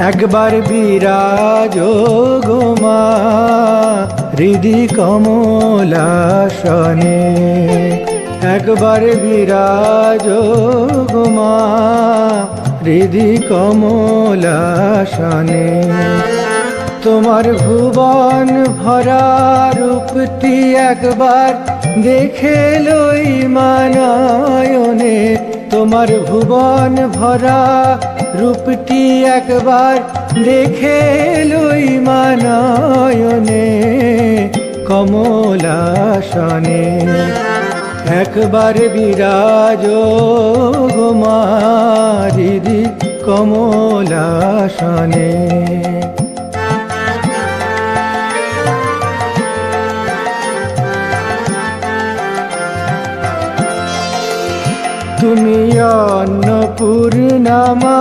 একবার বিরাজ গো মা হৃদি কমলাসনে, একবার বিরাজ গো মা হৃদি কমলাসনে। তোমার ভুবন ভরা রূপটি একবার দেখে লই মানয়নে, তোমার ভুবন ভরা রূপটি একবার দেখে লই মানয়নে কমলাসনে। একবার বিরাজ গো মা হৃদি কমলাসনে। তুমি অন্নপূর্ণা মা